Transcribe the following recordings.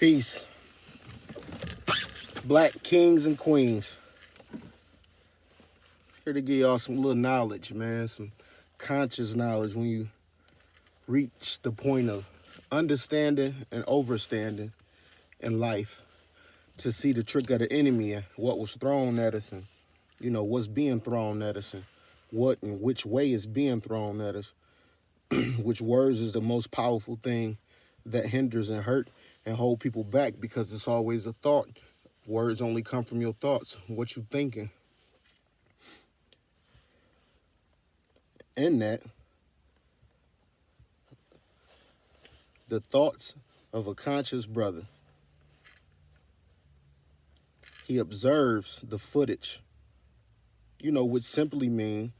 Peace. Black kings and queens. Here to give y'all some little knowledge, man. Some conscious knowledge when you reach the point of understanding and overstanding in life to see the trick of the enemy and what was thrown at us and, what's being thrown at us and what and which way is being thrown at us. Which words is the most powerful thing that hinders and hurt and hold people back because it's always a thought. Words only come from your thoughts, what you thinking. In that, the thoughts of a conscious brother. He observes the footage, which simply mean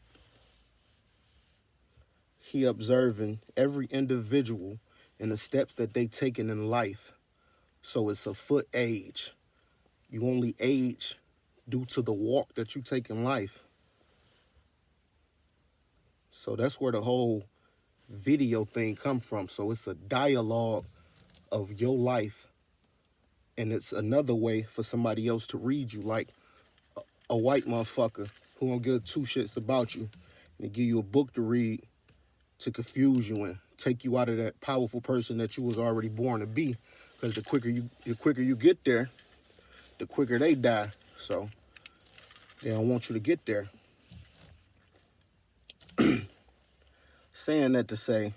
he observing every individual and the steps that they taken in life. So it's a foot age. You only age due to the walk that you take in life. So that's where the whole video thing come from. So it's a dialogue of your life. And it's another way for somebody else to read you, like a white motherfucker who don't give two shits about you and give you a book to read to confuse you and take you out of that powerful person that you was already born to be. Because the quicker you get there, the quicker they die. So they don't want you to get there. Saying that to say,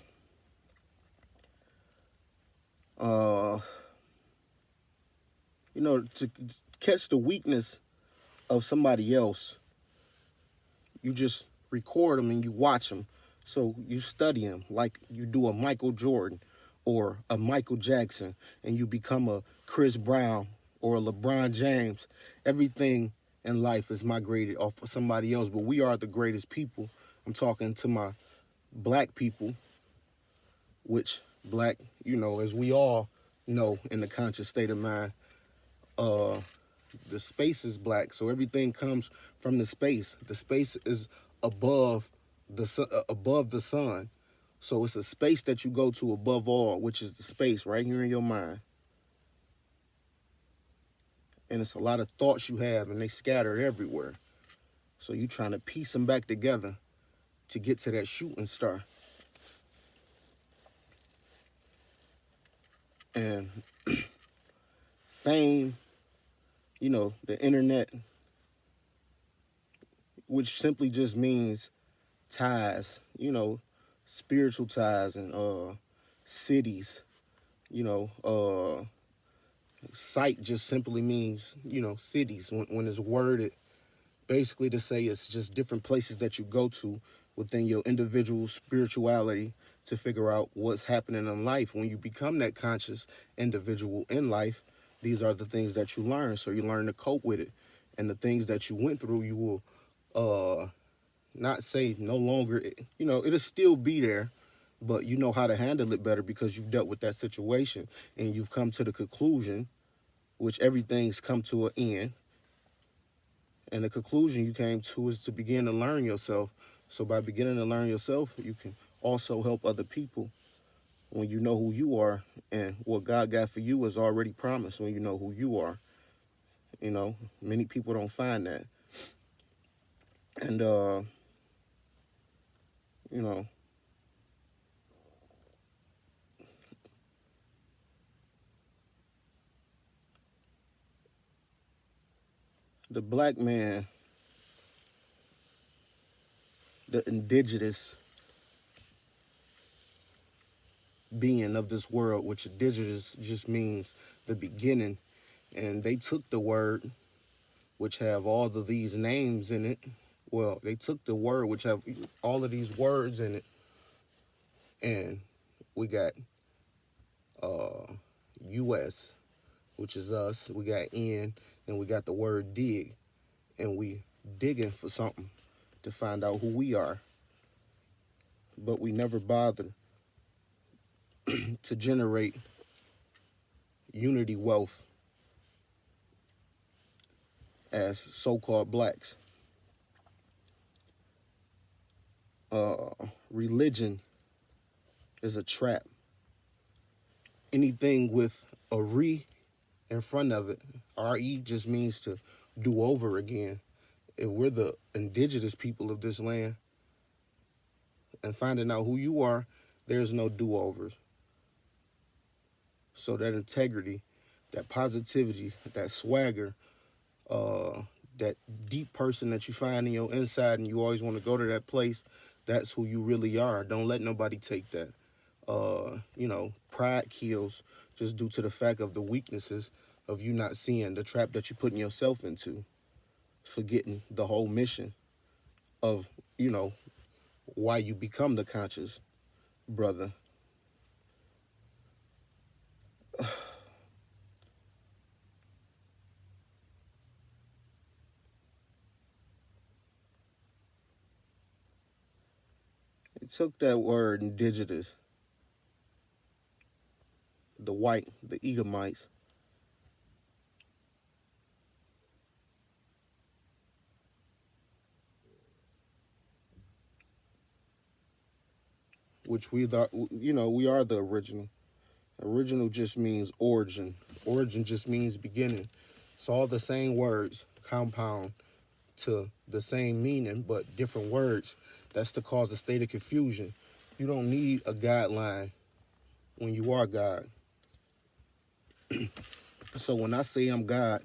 to catch the weakness of somebody else, you just record them and you watch them. So you study them like you do a Michael Jordan or a Michael Jackson, and you become a Chris Brown or a LeBron James. Everything in life is migrated off of somebody else, but we are the greatest people. I'm talking to my black people, which black, as we all know in the conscious state of mind, the space is black, so everything comes from the space. The space is above the sun, so it's a space that you go to above all, which is the space right here in your mind. And it's a lot of thoughts you have, and they scattered everywhere. So you trying to piece them back together to get to that shooting star. And fame, the internet, which simply just means ties, spiritual ties and cities, site just simply means, cities when it's worded basically to say it's just different places that you go to within your individual spirituality to figure out what's happening in life. When you become that conscious individual in life, these are the things that you learn. So you learn to cope with it. And the things that you went through, you will not say no longer, it'll still be there, but you know how to handle it better because you've dealt with that situation and you've come to the conclusion, which everything's come to an end. And the conclusion you came to is to begin to learn yourself. So by beginning to learn yourself, you can also help other people when you know who you are, and what God got for you is already promised when you know who you are. Many people don't find that. And, the black man, the indigenous being of this world, which indigenous just means the beginning. And they took the word, which have all of these names in it. Well, they took the word, which have all of these words in it. And we got U.S., which is us. We got N, and we got the word dig. And we digging for something to find out who we are. But we never bothered to generate unity wealth as so-called blacks. Religion is a trap. Anything with a re in front of it. RE just means to do over again. If we're the indigenous people of this land and finding out who you are, there's no do-overs. So that integrity, that positivity, that swagger, uh, that deep person that you find in your inside and you always want to go to that place, that's who you really are. Don't let nobody take that. Pride kills just due to the fact of the weaknesses of you not seeing the trap that you're putting yourself into, forgetting the whole mission of, you know, why you become the conscious brother. It took that word indigenous, the white, the Edomites, which we thought, we are the original. Original just means origin. Origin just means beginning. It's all the same words, compound to the same meaning, but different words. That's to cause a state of confusion. You don't need a guideline when you are God. So when I say I'm God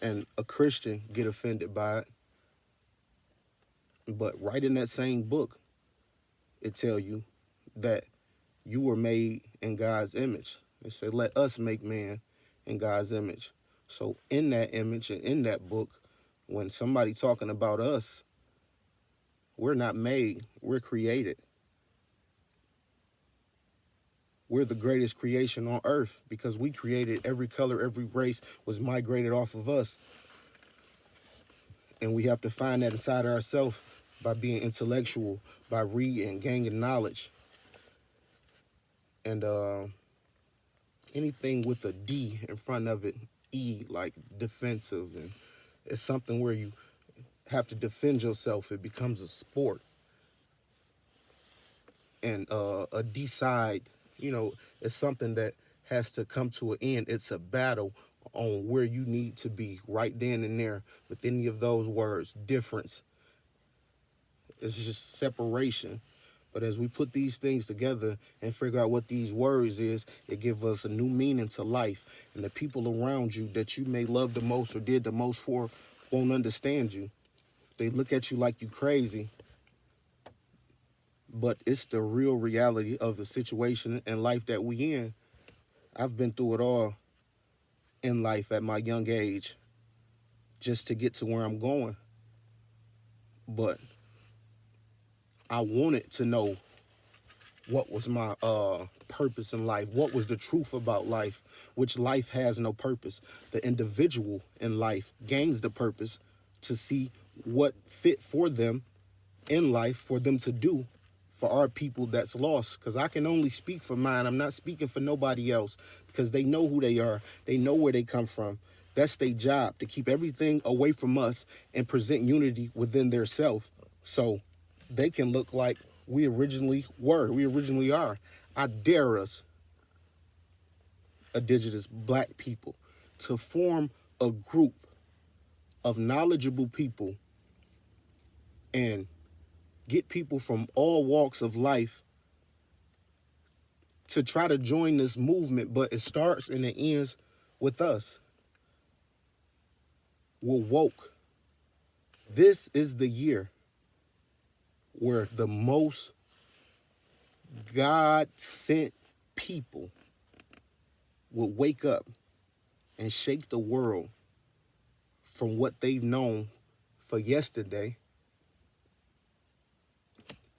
and a Christian get offended by it, but right in that same book, it tell you that you were made in God's image. It said, let us make man in God's image. So in that image and in that book, when somebody talking about us, we're not made, we're created. We're the greatest creation on earth because we created every color, every race was migrated off of us. And we have to find that inside ourselves by being intellectual, by reading, gaining knowledge. And anything with a D in front of it, E, like defensive, and it's something where you have to defend yourself. It becomes a sport. And a decide, it's something that has to come to an end. It's a battle on where you need to be right then and there with any of those words. Difference. It's just separation. But as we put these things together and figure out what these words is, it gives us a new meaning to life. And the people around you that you may love the most or did the most for won't understand you. They look at you like you crazy, but it's the real reality of the situation and life that we in. I've been through it all in life at my young age just to get to where I'm going. But I wanted to know what was my purpose in life, what was the truth about life, which life has no purpose. The individual in life gains the purpose to see what fit for them in life for them to do for our people that's lost. Because I can only speak for mine. I'm not speaking for nobody else because they know who they are. They know where they come from. That's their job, to keep everything away from us and present unity within their self so they can look like we originally were, we originally are. I dare us, indigenous black people, to form a group of knowledgeable people and get people from all walks of life to try to join this movement, but it starts and it ends with us. We're woke. This is the year where the most God sent people will wake up and shake the world from what they've known for yesterday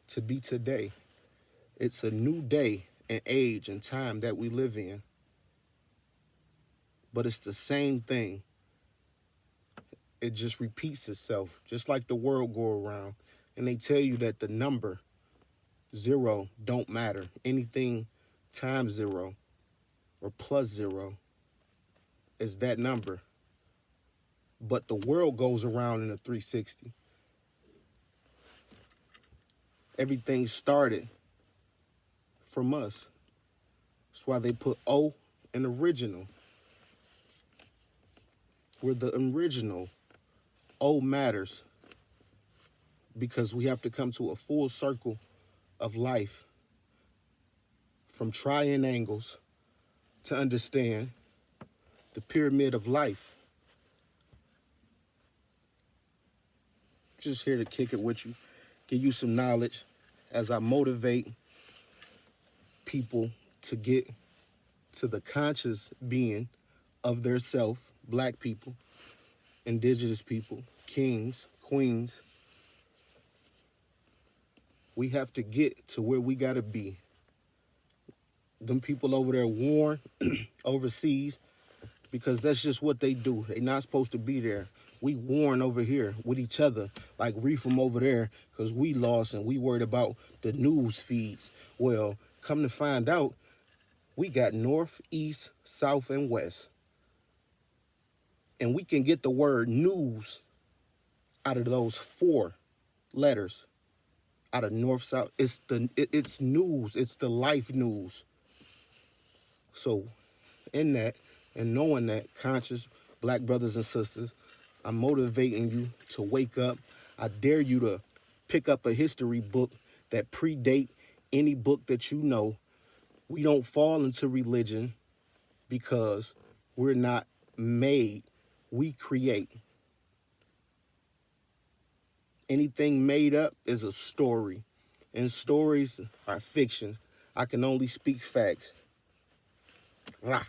to be today. It's a new day and age and time that we live in, but it's the same thing. It just repeats itself, just like the world go around. And they tell you that the number zero don't matter. Anything times zero or plus zero is that number. But the world goes around in a 360. Everything started from us. That's why they put O in original. We're the original. O matters because we have to come to a full circle of life from triangles to understand the pyramid of life. Just here to kick it with you, give you some knowledge as I motivate people to get to the conscious being of their self, black people, indigenous people, kings, queens. We have to get to where we gotta be. Them people over there warn overseas because that's just what they do. They not supposed to be there. We warn over here with each other, like read from over there, because we lost and we worried about the news feeds. Well, come to find out, we got north, east, south, and west. And we can get the word news out of those 4 letters, out of north, south. It's news. It's the life news. So in that and knowing that, conscious black brothers and sisters, I'm motivating you to wake up. I dare you to pick up a history book that predate any book that you know. We don't fall into religion because we're not made. We create. Anything made up is a story, and stories are fictions. I can only speak facts. Rah.